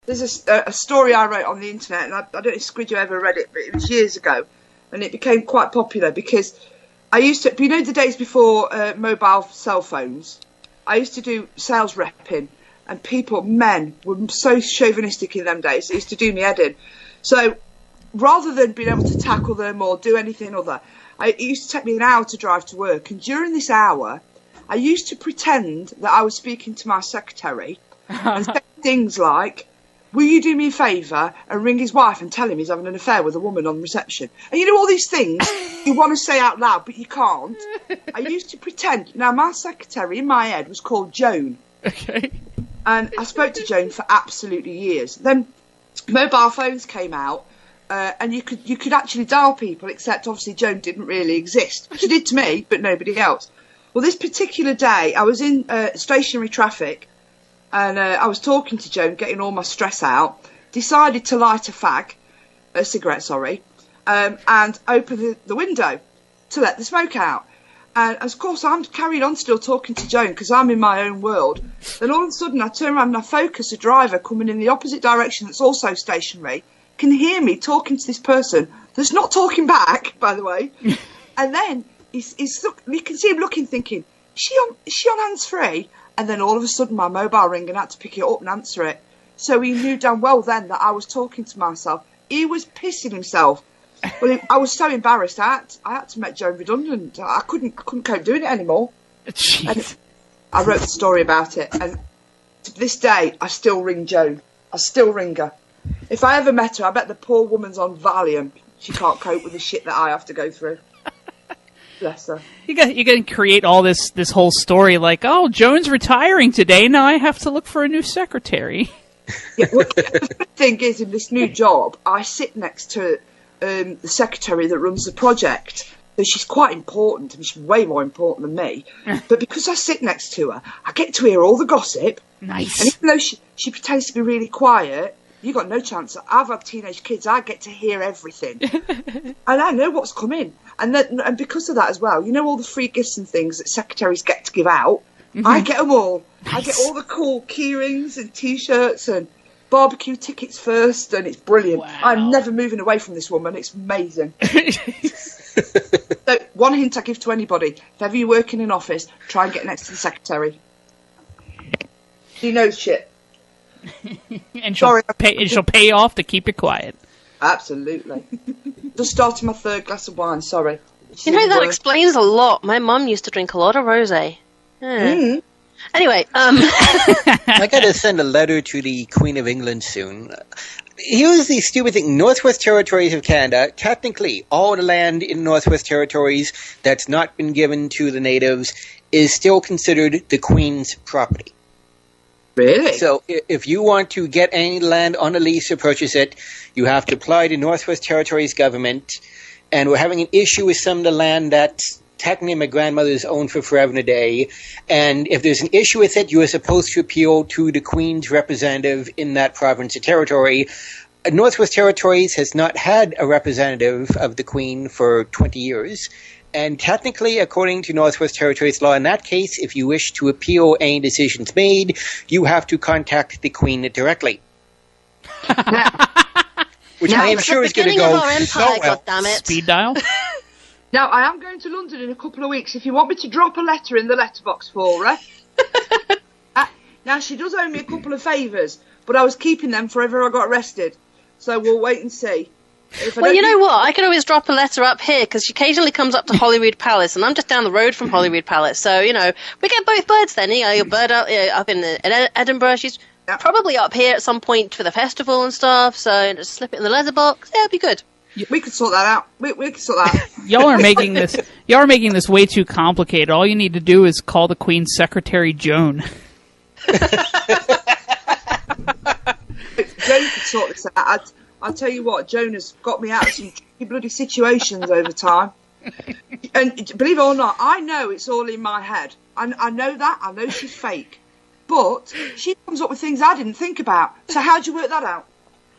There's a story I wrote on the internet, and I don't know if Squidger ever read it, but it was years ago, and it became quite popular because I used to, you know, the days before mobile cell phones, I used to do sales repping, and men were so chauvinistic in them days, it used to do me head in. So rather than being able to tackle them or do anything other, it used to take me an hour to drive to work, and during this hour, I used to pretend that I was speaking to my secretary and say things like, will you do me a favour and ring his wife and tell him he's having an affair with a woman on reception? And you know, all these things you want to say out loud, but you can't. I used to pretend. Now, my secretary in my head was called Joan. Okay. And I spoke to Joan for absolutely years. Then mobile phones came out, and you could actually dial people, except obviously Joan didn't really exist. She did to me, but nobody else. Well, this particular day, I was in stationary traffic, and I was talking to Joan, getting all my stress out, decided to light a cigarette, and open the window to let the smoke out. And, of course, I'm carried on still talking to Joan because I'm in my own world. Then all of a sudden I turn around and I focus a driver coming in the opposite direction that's also stationary, can hear me talking to this person that's not talking back, by the way. And then you can see him looking, thinking, is she on hands-free? And then all of a sudden my mobile rang and I had to pick it up and answer it. So he knew damn well then that I was talking to myself. He was pissing himself. Well, I was so embarrassed. I had to make Joan redundant. I couldn't cope doing it anymore. Jeez. I wrote the story about it, and to this day I still ring Joan. I still ring her. If I ever met her, I bet the poor woman's on Valium. She can't cope with the shit that I have to go through. Bless her. You got to create all this whole story like, oh, Joan's retiring today. Now I have to look for a new secretary. Yeah, well, the thing is, in this new job, I sit next to the secretary that runs the project. So she's quite important, and she's way more important than me. But because I sit next to her, I get to hear all the gossip. Nice. And even though she pretends to be really quiet, you got no chance. I've had teenage kids. I get to hear everything. And I know what's coming. And because of that as well, you know all the free gifts and things that secretaries get to give out? Mm-hmm. I get them all. Nice. I get all the cool key rings and T-shirts and barbecue tickets first, and it's brilliant. Wow. I'm never moving away from this woman. It's amazing. So, one hint I give to anybody, if ever you work in an office, try and get next to the secretary. She knows shit. And she'll pay off to keep it quiet. Absolutely. Just starting my third glass of wine, sorry. You know, that explains a lot. My mum used to drink a lot of rosé. Yeah. Anyway, I gotta send a letter to the Queen of England soon. Here's the stupid thing. Northwest Territories of Canada, technically, all the land in Northwest Territories that's not been given to the natives is still considered the Queen's property. Really? So if you want to get any land on a lease or purchase it, you have to apply to Northwest Territories government. And we're having an issue with some of the land that's technically my grandmother's owned for forever and a day. And if there's an issue with it, you are supposed to appeal to the Queen's representative in that province or territory. Northwest Territories has not had a representative of the Queen for 20 years. And technically, according to Northwest Territories law, in that case, if you wish to appeal any decisions made, you have to contact the Queen directly. Which I am sure is going to go so well. Speed dial? Now, I am going to London in a couple of weeks. If you want me to drop a letter in the letterbox for her. Now, she does owe me a couple of favours, but I was keeping them forever I got arrested. So we'll wait and see. Well, you know what? I can always drop a letter up here because she occasionally comes up to Holyrood Palace, and I'm just down the road from Holyrood Palace. So, you know, we get both birds then. You know, your bird up in Edinburgh. She's probably up here at some point for the festival and stuff. So just slip it in the letterbox. Yeah, it'll be good. We could sort that out. We could sort that out. Y'all are making this way too complicated. All you need to do is call the Queen's secretary Joan. Joan could sort this out. I'll tell you what, Joan has got me out of some tricky bloody situations over time. And believe it or not, I know it's all in my head. I know that. I know she's fake. But she comes up with things I didn't think about. So how do you work that out?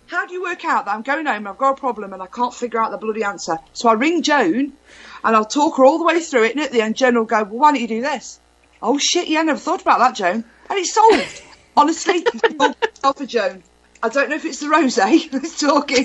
How do you work out that I'm going home and I've got a problem and I can't figure out the bloody answer? So I ring Joan and I'll talk her all the way through it, and at the end Joan will go, well, why don't you do this? Oh shit, yeah, I never thought about that, Joan. And it's solved. Honestly, it's solved for Joan. I don't know if it's the rosé that's talking.